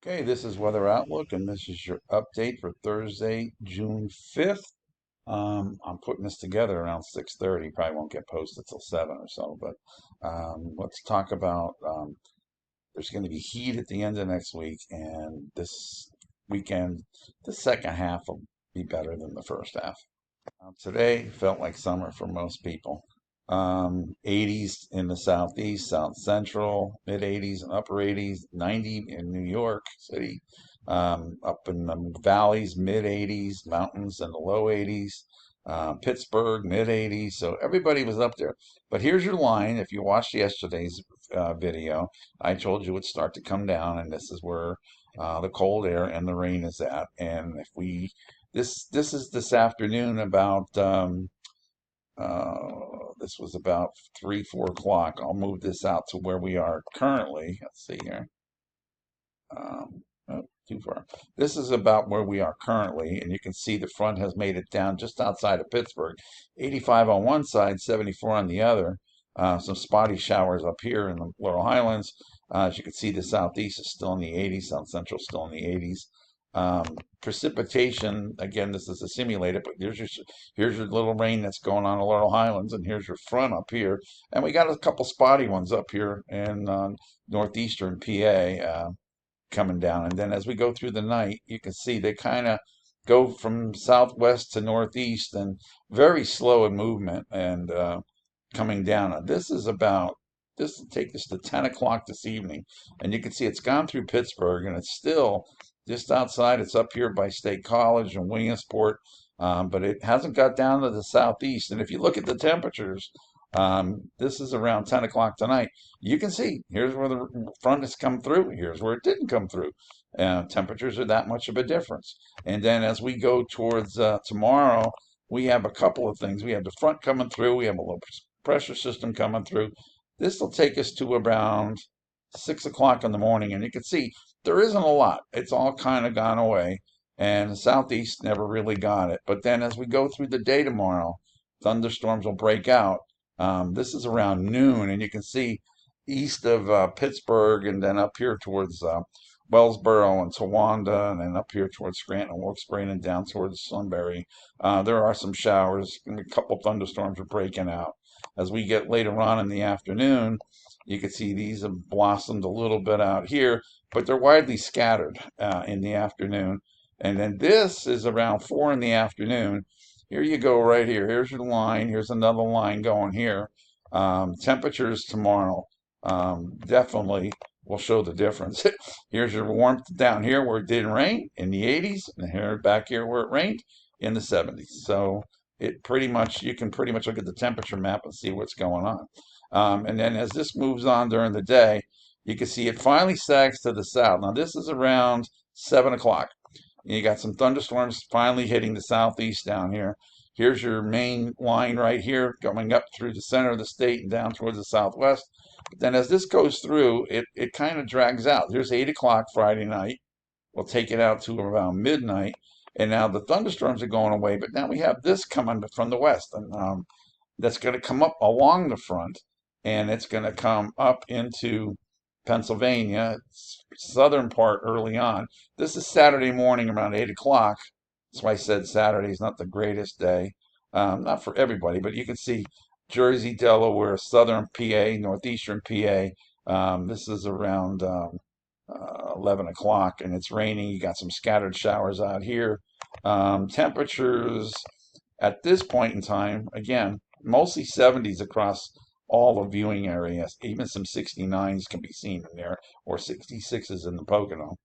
Okay, this is Weather Outlook, and this is your update for Thursday, June 5th. I'm putting this together around 6:30. Probably won't get posted till 7 or so, but let's talk about there's going to be heat at the end of next week, and this weekend, the second half will be better than the first half. Today felt like summer for most people. 80s in the southeast, south central, mid 80s and upper 80s, 90 in New York City, up in the valleys, mid 80s, mountains in the low 80s, Pittsburgh, mid 80s. So everybody was up there. But here's your line. If you watched yesterday's video, I told you it would start to come down, and this is where the cold air and the rain is at. And if we this is this afternoon about this was about 3, 4 o'clock. I'll move this out to where we are currently. Let's see here. Oh, too far. This is about where we are currently, and you can see the front has made it down just outside of Pittsburgh. 85 on one side, 74 on the other. Some spotty showers up here in the Laurel Highlands. As you can see, the southeast is still in the 80s, south central still in the 80s. Precipitation, again, this is a simulated, but here's your little rain that's going on in the Laurel Highlands, and here's your front up here. And we got a couple spotty ones up here in northeastern PA. Coming down. And then as we go through the night, you can see they kind of go from southwest to northeast and very slow in movement and coming down. Now, this will take us to 10 o'clock this evening. And you can see it's gone through Pittsburgh and it's still just outside. It's up here by State College and Williamsport, but it hasn't got down to the southeast. And if you look at the temperatures, this is around 10 o'clock tonight. You can see here's where the front has come through. Here's where it didn't come through. Temperatures are that much of a difference. And then as we go towards tomorrow, we have a couple of things. We have the front coming through. We have a low pressure system coming through. This will take us to around 6 o'clock in the morning. And you can see there isn't a lot. It's all kind of gone away. And the southeast never really got it. But then as we go through the day tomorrow, thunderstorms will break out. This is around noon, and you can see east of Pittsburgh, and then up here towards Wellsboro and Towanda, and then up here towards Scranton and Wilkes-Barre, and down towards Sunbury. There are some showers, and a couple thunderstorms are breaking out. As we get later on in the afternoon, you can see these have blossomed a little bit out here, but they're widely scattered in the afternoon. And then this is around 4 in the afternoon. Here you go right here. Here's your line. Here's another line going here. Temperatures tomorrow definitely will show the difference. Here's your warmth down here where it didn't rain in the 80s, and here back here where it rained in the 70s. So you can pretty much look at the temperature map and see what's going on. And then as this moves on during the day, you can see it finally sags to the south. Now this is around 7 o'clock. You got some thunderstorms finally hitting the southeast down here. Here's your main line right here going up through the center of the state and down towards the southwest. But then as this goes through, it kind of drags out. Here's 8 o'clock Friday night. We'll take it out to around midnight. And now the thunderstorms are going away, but now we have this coming from the west. And that's going to come up along the front, and it's going to come up into Pennsylvania, southern part early on. This is Saturday morning around 8 o'clock. That's why I said Saturday is not the greatest day. Not for everybody, but you can see Jersey, Delaware, southern PA, northeastern PA. This is around 11 o'clock, and it's raining. You got some scattered showers out here. Temperatures at this point in time, again, mostly 70s across all the viewing areas. Even some 69s can be seen in there, or 66s in the Pocono.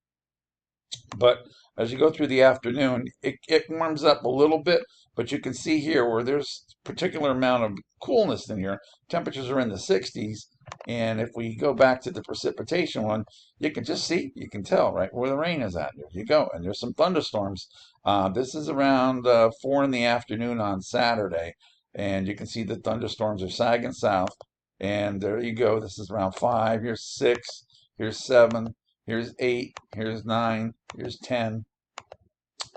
But as you go through the afternoon, it warms up a little bit, but you can see here where there's a particular amount of coolness in here. Temperatures are in the 60s. And if we go back to the precipitation one, you can just see, you can tell right where the rain is at. There you go. And there's some thunderstorms. This is around 4 in the afternoon on Saturday. And you can see the thunderstorms are sagging south. And there you go. This is around 5. Here's 6. Here's 7. Here's 8. Here's 9. Here's 10.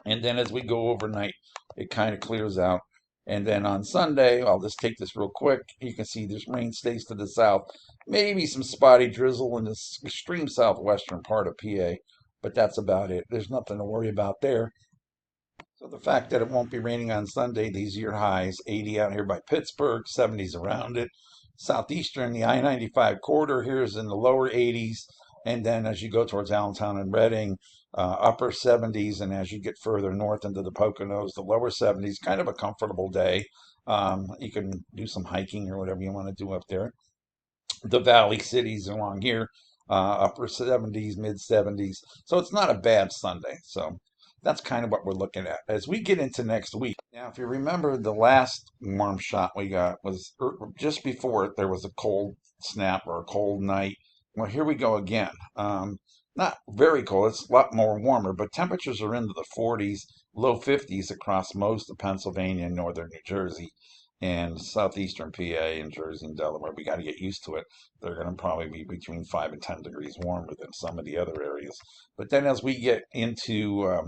And then as we go overnight, it kind of clears out. And then on Sunday, I'll just take this real quick. You can see this rain stays to the south. Maybe some spotty drizzle in the extreme southwestern part of PA. but that's about it. There's nothing to worry about there. So the fact that it won't be raining on Sunday, these are your highs: 80 out here by Pittsburgh, 70s around it. Southeastern, the I-95 corridor here is in the lower 80s. And then as you go towards Allentown and Reading, upper 70s. And as you get further north into the Poconos, the lower 70s. Kind of a comfortable day. You can do some hiking or whatever you want to do up there. The valley cities along here, upper 70s, mid 70s. So it's not a bad Sunday. So that's kind of what we're looking at as we get into next week. Now, if you remember, the last warm shot we got was just before it. There was a cold snap or a cold night. Well, here we go again. Not very cold. It's a lot more warmer, but temperatures are into the 40s, low 50s across most of Pennsylvania and northern New Jersey and southeastern PA and Jersey and Delaware. We got to get used to it. They're going to probably be between 5 and 10 degrees warmer than some of the other areas. But then as we get into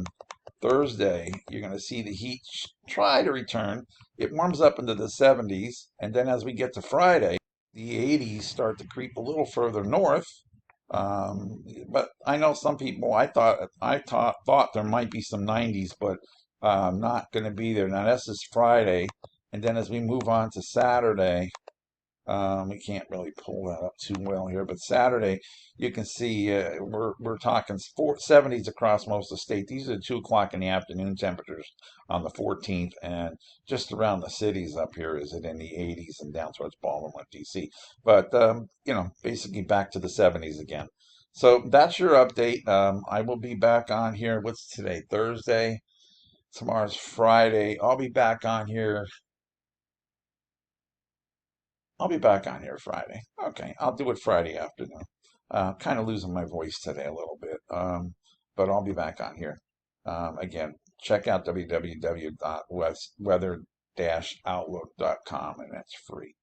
Thursday, you're going to see the heat try to return. It warms up into the 70s. And then as we get to Friday, the 80s start to creep a little further north. But I know some people. I thought there might be some 90s, but not going to be there. Now this is Friday, and then as we move on to Saturday, we can't really pull that up too well here, but Saturday you can see we're talking 70s across most of the state. These are 2 o'clock in the afternoon temperatures on the 14th, and just around the cities up here is it in the 80s and down towards Baltimore, D.C. But basically back to the 70s again. So that's your update. I will be back on here. What's today? Thursday. Tomorrow's Friday. I'll be back on here Friday. Okay, I'll do it Friday afternoon. Kind of losing my voice today a little bit, but I'll be back on here. Again, check out www.weather-outlook.com, and that's free.